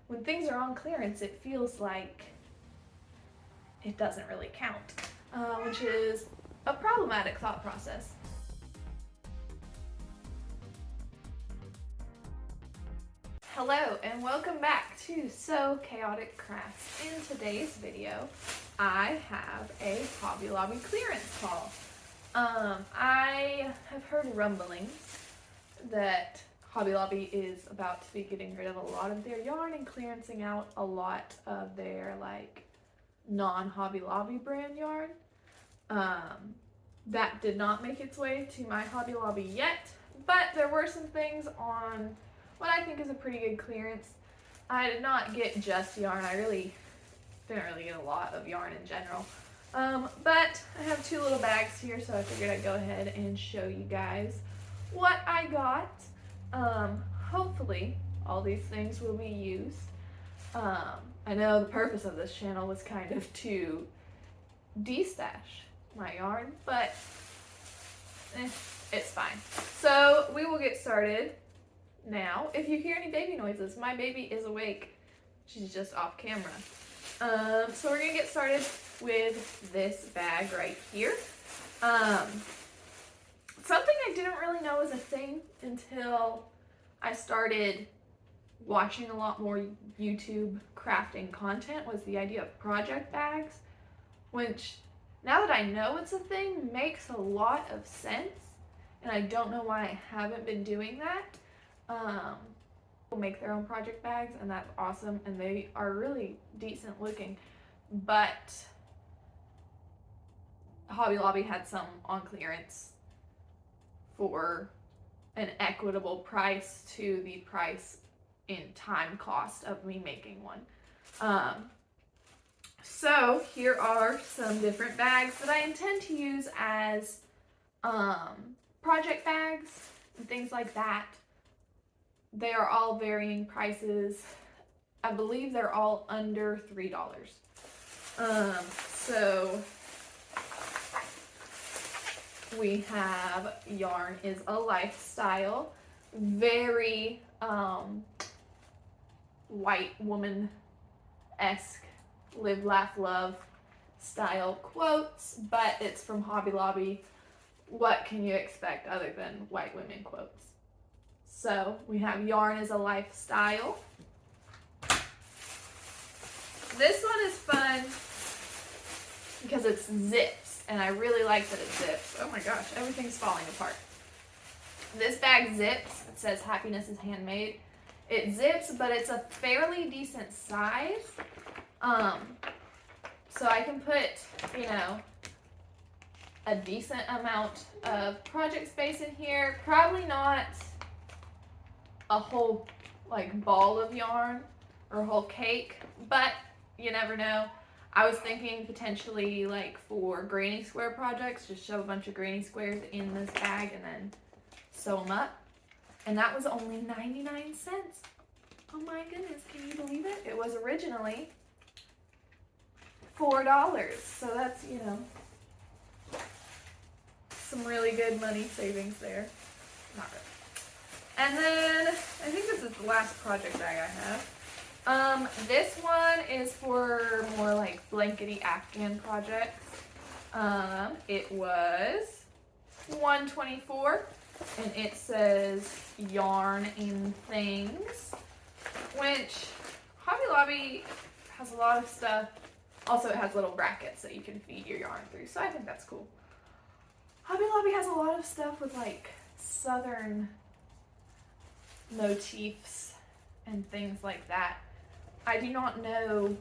when things are on clearance, it feels like it doesn't really count, which is a problematic thought process. Hello and welcome back to SewChaoticCrafts. In today's video, I have a Hobby Lobby clearance haul. I have heard rumblings that Hobby Lobby is about to be getting rid of a lot of their yarn and clearancing out a lot of their non-Hobby Lobby brand yarn. That did not make its way to my Hobby Lobby yet, but there were some things on what I think is a pretty good clearance. I did not get just yarn. I didn't really get a lot of yarn in general. But I have two little bags here, so I figured I'd go ahead and show you guys what I got. Hopefully all these things will be used. I know the purpose of this channel was kind of to de-stash my yarn, but it's fine. So we will get started now. If you hear any baby noises, my baby is awake. She's just off camera. So we're gonna get started with this bag right here. Something I didn't really know was a thing until I started watching a lot more YouTube crafting content was the idea of project bags, which now that I know it's a thing makes a lot of sense, and I don't know why I haven't been doing that. People make their own project bags, and that's awesome, and they are really decent looking, but Hobby Lobby had some on clearance for an equitable price to the price in time cost of me making one. So here are some different bags that I intend to use as project bags and things like that. They are all varying prices. I believe they're all under $3. So we have Yarn is a Lifestyle, very white woman-esque, live, laugh, love style quotes, but it's from Hobby Lobby. What can you expect other than white women quotes? So we have Yarn is a Lifestyle. This one is fun because it's zips, and I really like that it zips. Oh my gosh, everything's falling apart. This bag zips. It says happiness is handmade. It zips, but it's a fairly decent size. So I can put, a decent amount of project space in here. Probably not a whole ball of yarn or a whole cake, but you never know. I was thinking potentially for granny square projects, just shove a bunch of granny squares in this bag and then sew them up. And that was only 99 cents. Oh my goodness, can you believe it? It was originally $4. So that's, some really good money savings there. Not really. And then I think this is the last project bag I have. This one is for more blankety Afghan projects. It was $1.24, and it says Yarn in Things, which Hobby Lobby has a lot of stuff. Also, it has little brackets that you can feed your yarn through, so I think that's cool. Hobby Lobby has a lot of stuff with southern motifs and things like that. I do not know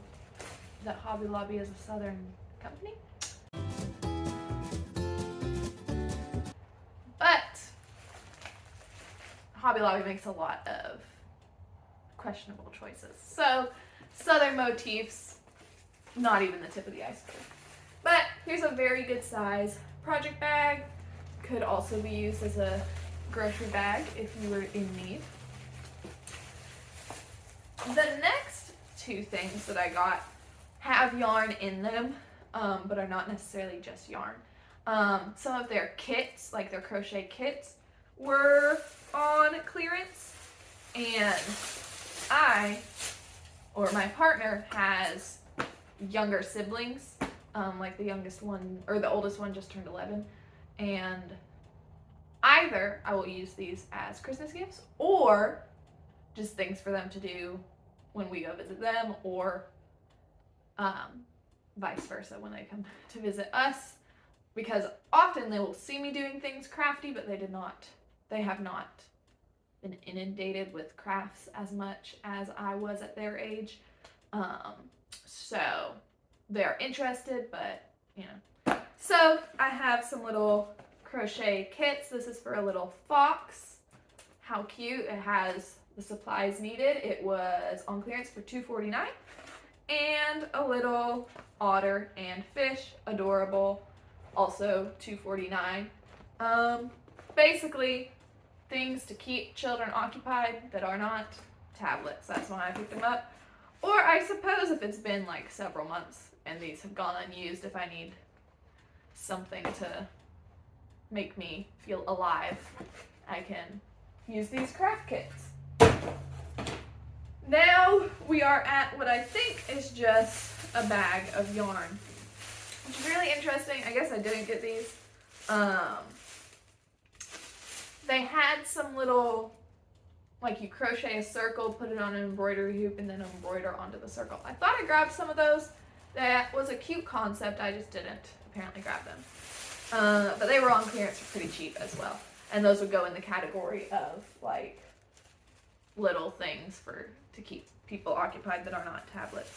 that Hobby Lobby is a southern company, but Hobby Lobby makes a lot of questionable choices. So southern motifs, not even the tip of the iceberg. But here's a very good size project bag. Could also be used as a grocery bag if you were in need. The next two things that I got have yarn in them, but are not necessarily just yarn. Some of their kits, their crochet kits, were on clearance, and I or my partner has younger siblings, like the youngest one, or the oldest one just turned 11, and either I will use these as Christmas gifts, or just things for them to do when we go visit them, or vice versa when they come to visit us, because often they will see me doing things crafty, but they have not been inundated with crafts as much as I was at their age. So they're interested, but you know. So I have some little crochet kits. This is for a little fox. How cute. It has the supplies needed. It was on clearance for $2.49. And a little otter and fish. Adorable. Also $2.49. Basically things to keep children occupied that are not tablets. That's why I picked them up. Or I suppose if it's been like several months and these have gone unused, if I need something to make me feel alive, I can use these craft kits. Now we are at what I think is just a bag of yarn, which is really interesting. I guess I didn't get these. They had some little, like you crochet a circle, put it on an embroidery hoop, and then embroider onto the circle. I thought I grabbed some of those. That was a cute concept. I just didn't apparently grab them. But they were on clearance for pretty cheap as well. And those would go in the category of like little things to keep people occupied that are not tablets.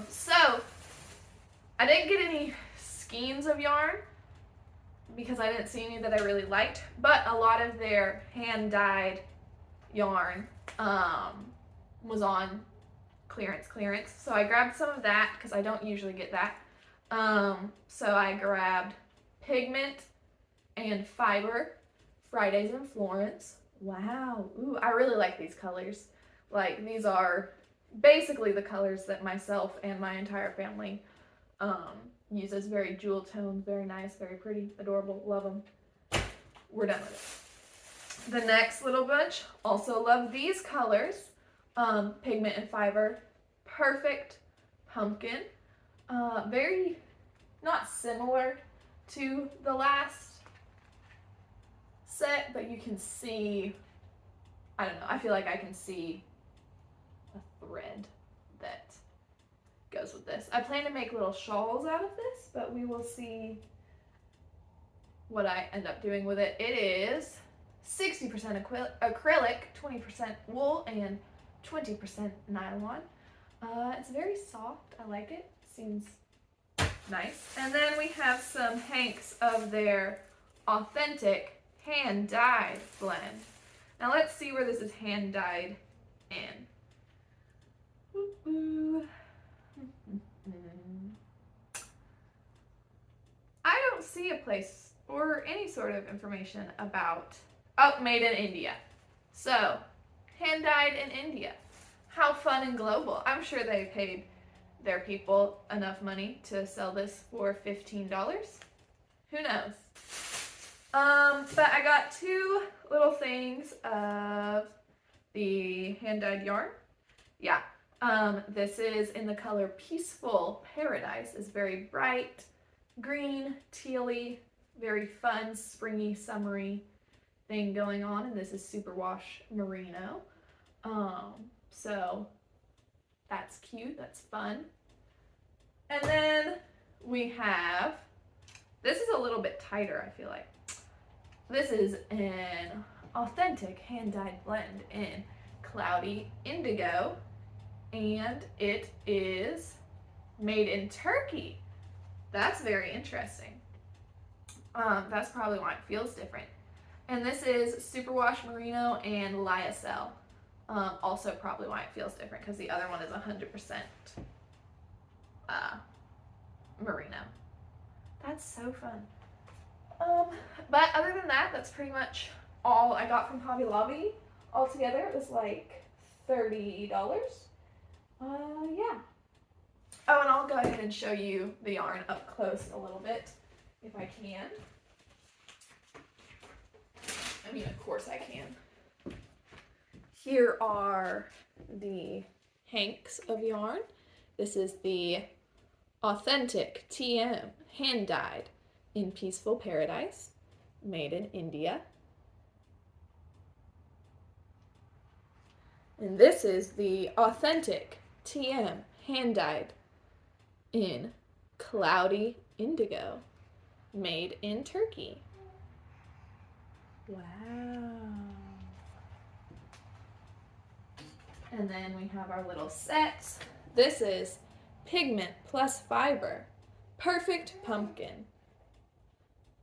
So I didn't get any skeins of yarn because I didn't see any that I really liked, but a lot of their hand-dyed yarn was on clearance. So I grabbed some of that because I don't usually get that. So I grabbed pigment and fiber, Fridays in Florence. Wow, ooh, I really like these colors. Like, these are basically the colors that myself and my entire family uses. Very jewel tones, very nice, very pretty, adorable, love them. We're done with it. The next little bunch, also love these colors. Pigment and fiber, perfect pumpkin. Very, not similar to the last set, but you can see, I don't know, I feel like I can see a thread that goes with this. I plan to make little shawls out of this, but we will see what I end up doing with it. It is 60% acrylic, 20% wool, and 20% nylon. It's very soft. I like it. Seems nice. And then we have some hanks of their authentic hand-dyed blend. Now let's see where this is hand-dyed in. I don't see a place or any sort of information about, made in India. So, hand-dyed in India. How fun and global. I'm sure they paid their people enough money to sell this for $15. Who knows? But I got two little things of the hand-dyed yarn. Yeah. This is in the color Peaceful Paradise. It's very bright, green, tealy, very fun, springy, summery thing going on. And this is Superwash Merino. So that's cute, that's fun. And then we have, this is a little bit tighter, I feel like. This is an authentic hand-dyed blend in Cloudy Indigo, and it is made in Turkey. That's very interesting. That's probably why it feels different. And this is Superwash Merino and Lyocell. Also probably why it feels different, because the other one is 100% merino. That's so fun. But other than that, that's pretty much all I got from Hobby Lobby. Altogether, it was like $30. Yeah. Oh, and I'll go ahead and show you the yarn up close a little bit, if I can. I mean, of course I can. Here are the hanks of yarn. This is the Authentic TM hand dyed in Peaceful Paradise, made in India. And this is the Authentic TM hand dyed in Cloudy Indigo, made in Turkey. Wow. And then we have our little sets. This is Pigment plus Fiber, Perfect Pumpkin.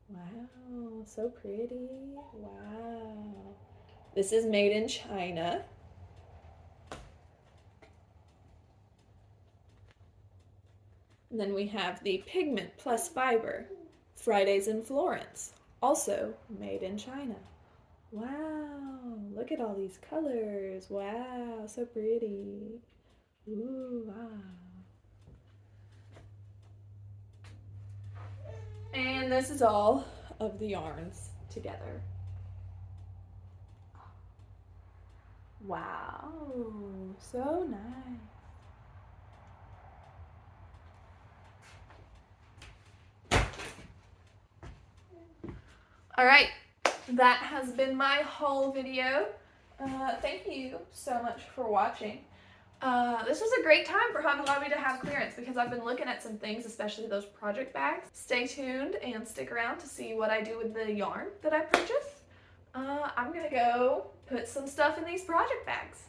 Wow, so pretty. Wow. This is made in China. And then we have the Pigment plus Fiber, Fridays in Florence, also made in China. Wow, look at all these colors. Wow, so pretty. Ooh, wow. And this is all of the yarns together. Wow, so nice. All right, that has been my haul video. Thank you so much for watching. This was a great time for Hobby Lobby to have clearance because I've been looking at some things, especially those project bags. Stay tuned and stick around to see what I do with the yarn that I purchased. I'm gonna go put some stuff in these project bags.